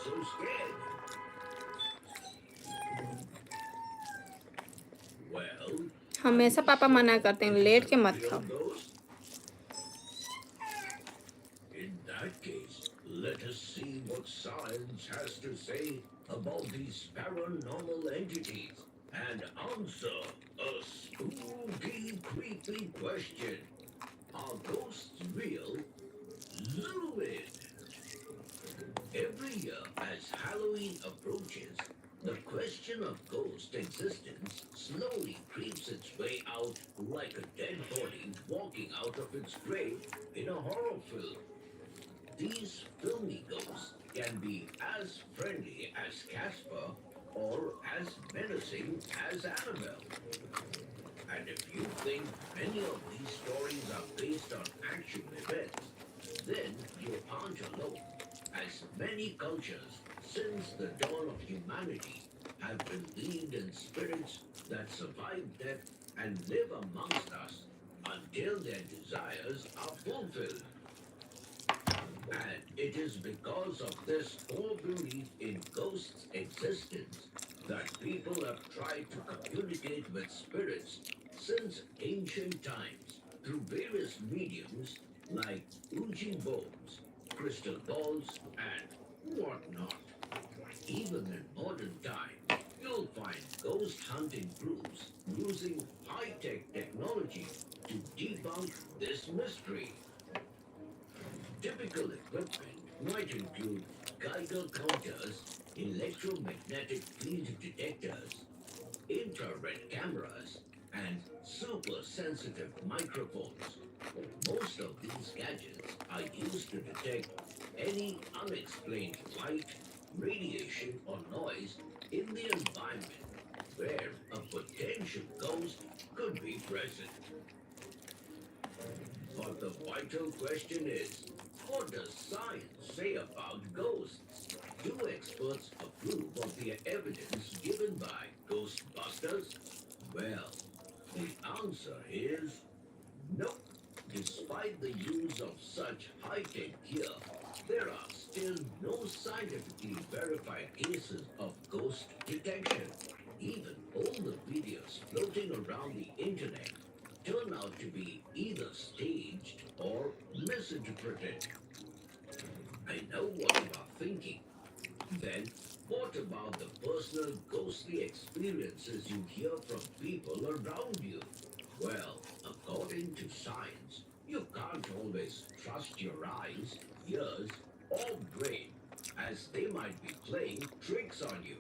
so scared? Well, are हमेशा you पापा sure मना करते हैं it is लेट a के मत real खाओ. ghost? In that case, let us see what science has to say about these paranormal entities and answer a spooky, creepy question. Are ghosts real? Louis. Every year, as Halloween approaches, the question of ghost existence slowly creeps its way out like a dead body walking out of its grave in a horror film. These filmy ghosts can be as friendly as Casper or as menacing as Annabelle. And if you think many of these stories are based on actual events, then you aren't alone, as many cultures since the dawn of humanity have believed in spirits that survive death and live amongst us until their desires are fulfilled. And it is because of this core belief in ghosts' existence that people have tried to communicate with spirits since ancient times through various mediums like Ouija boards, crystal balls, and whatnot. Even in modern times, you'll find ghost hunting groups using high tech technology to debunk this mystery. Typical equipment might include Geiger counters, electromagnetic field detectors, infrared cameras, and super sensitive microphones. Most of these gadgets are used to detect any unexplained light, radiation, or noise in the environment where a potential ghost could be present. But the vital question is, what does science say about ghosts? Do experts approve of the evidence given by Ghostbusters? Well, the answer is no. Despite the use of such high-tech gear, there are still no scientifically verified cases of ghost detection. Even all the videos floating around the internet turn out to be either staged or misinterpreted. I know what you are thinking. Then, what about the personal ghostly experiences you hear from people around you? Well, according to science, you can't always trust your eyes, ears, or brain, as they might be playing tricks on you.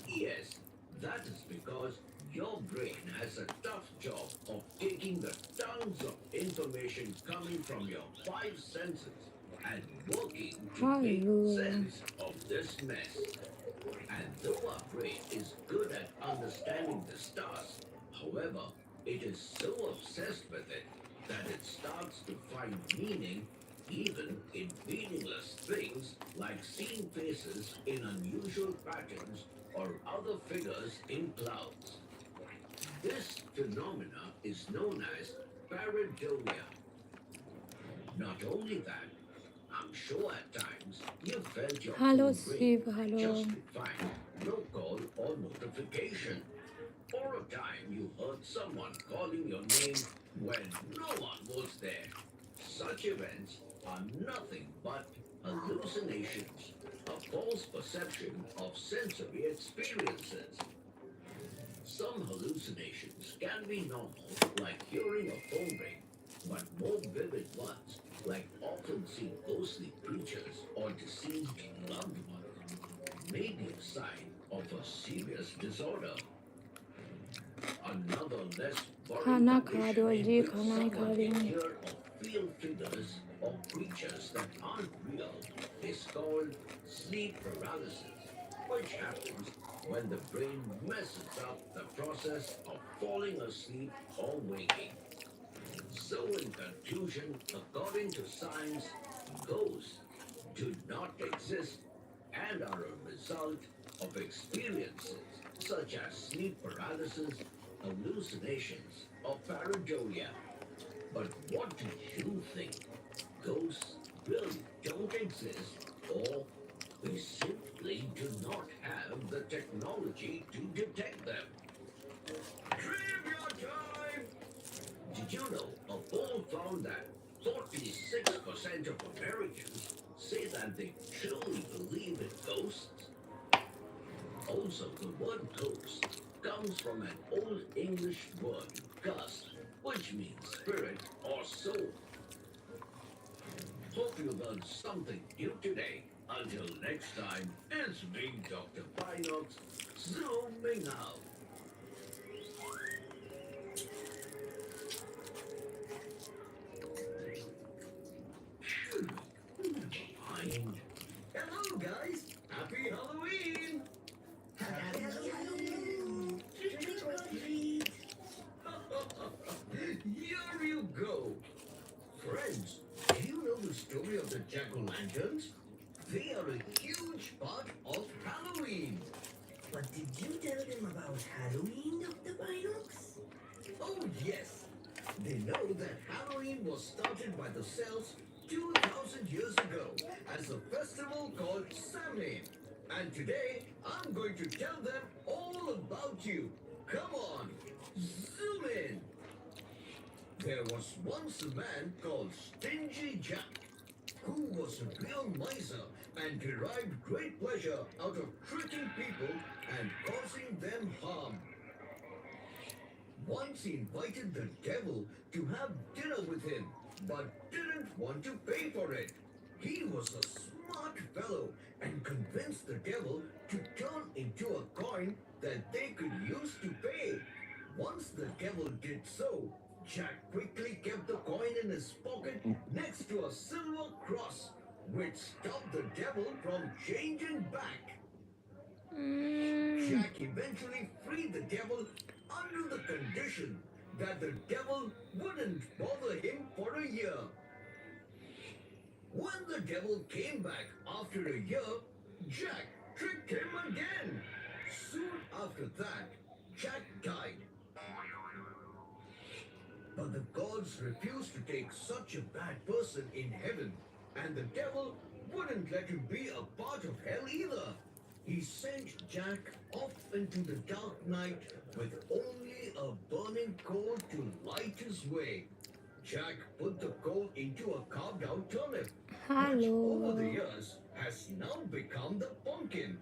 Yes, that is because your brain has a tough job of taking the tons of information coming from your five senses and working to make Hello. sense of this mess. And though our brain is good at understanding this task, however, it is so obsessed with it that it starts to find meaning even in meaningless things like seeing faces in unusual patterns or other figures in clouds. This phenomena is known as pareidolia. Not only that, I'm sure at times you felt your Hello, phone ring Steve. Hello. just to find no call or notification. Or a time you heard someone calling your name when no one was there. Such events are nothing but hallucinations, a false perception of sensory experiences. Some hallucinations can be normal, like hearing a phone ring, but more vivid ones, like often seeing ghostly creatures or deceased loved ones, may be a sign of a serious disorder. Another less worrying खाना खा condition रहे हो in ji? which खाना ही खा someone रही can हूँ. hear or feel figures or creatures that aren't real is called sleep paralysis, which happens when the brain messes up the process of falling asleep or waking. So, in conclusion, according to science, ghosts do not exist and are a result of experiences such as sleep paralysis, hallucinations, or pareidolia. But what do you think? Ghosts really don't exist, or We simply do not have the technology to detect them. Trivia time! Did you know a poll found that 46% of Americans say that they truly believe in ghosts? Also, the word ghost comes from an Old English word, gust, which means spirit or soul. Hope you learned something new today. Until next time, it's me, Dr. Binox, zooming out. Never mind. Hello, guys. Happy Halloween. Happy Halloween! Trick or treat! Here you go. Friends, do you know the story of the jack-o'-lanterns? They are a huge part of Halloween. But did you tell them about Halloween, Dr. Binox? Oh, yes. They know that Halloween was started by the Celts 2,000 years ago as a festival called Samhain. And today, I'm going to tell them all about you. Come on, zoom in. There was once a man called Stingy Jack, who was a real miser and derived great pleasure out of tricking people and causing them harm. Once he invited the devil to have dinner with him, but didn't want to pay for it. He was a smart fellow and convinced the devil to turn into a coin that they could use to pay. Once the devil did so, Jack quickly kept the coin in his pocket next to a silver cross, which stopped the devil from changing back. Jack eventually freed the devil under the condition that the devil wouldn't bother him for a year. When the devil came back after a year, Jack tricked him again. Soon after that, Jack died. But the gods refused to take such a bad person in heaven, and the devil wouldn't let him be a part of hell either. He sent Jack off into the dark night with only a burning coal to light his way. Jack put the coal into a carved out turnip, which over the Halo. years has now become the pumpkin.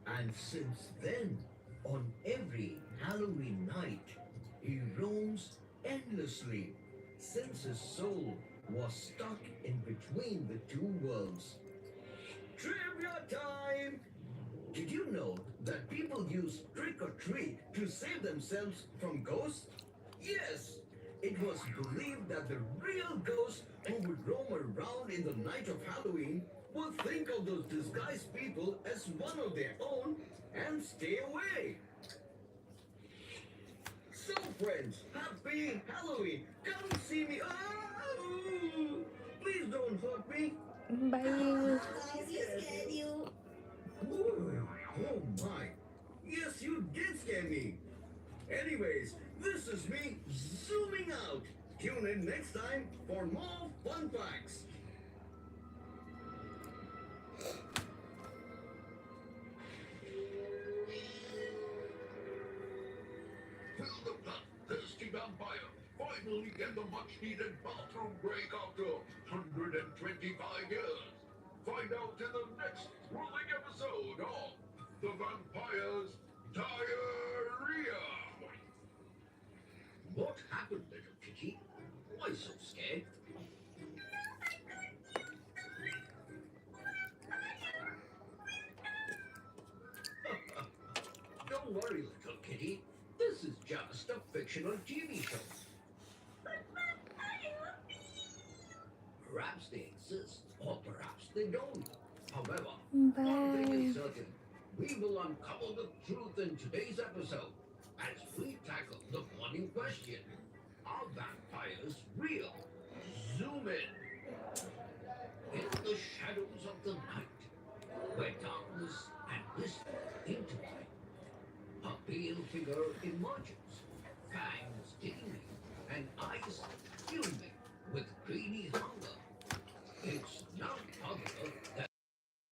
And since then, on every Halloween night, he roams endlessly since his soul was stuck in between the two worlds. Trivia time! Did you know that people use trick or treat to save themselves from ghosts? Yes! It was believed that the real ghost who would roam around in the night of Halloween would think of those disguised people as one of their own and stay away. So, friends, happy Halloween! Come see me! Oh, please don't hurt me! Bye. Guys, you scared you? Oh my! Yes, you did scare me! Anyways, this is me zooming out! Tune in next time for more fun facts! Will the bloodthirsty vampire finally get the much-needed bathroom break after 125 years? Find out in the next thrilling episode of The Vampire's Diarrhea! What happened, little kitty? Why so scared? Don't worry, little kitty. This is just a fictional TV show. Perhaps they exist, or perhaps they don't. However, one thing Bye. is certain. We will uncover the truth in today's episode as we tackle the burning question. Are vampires real? Zoom in. In the shadows of the night, where darkness and mystery intertwine, a pale figure emerges.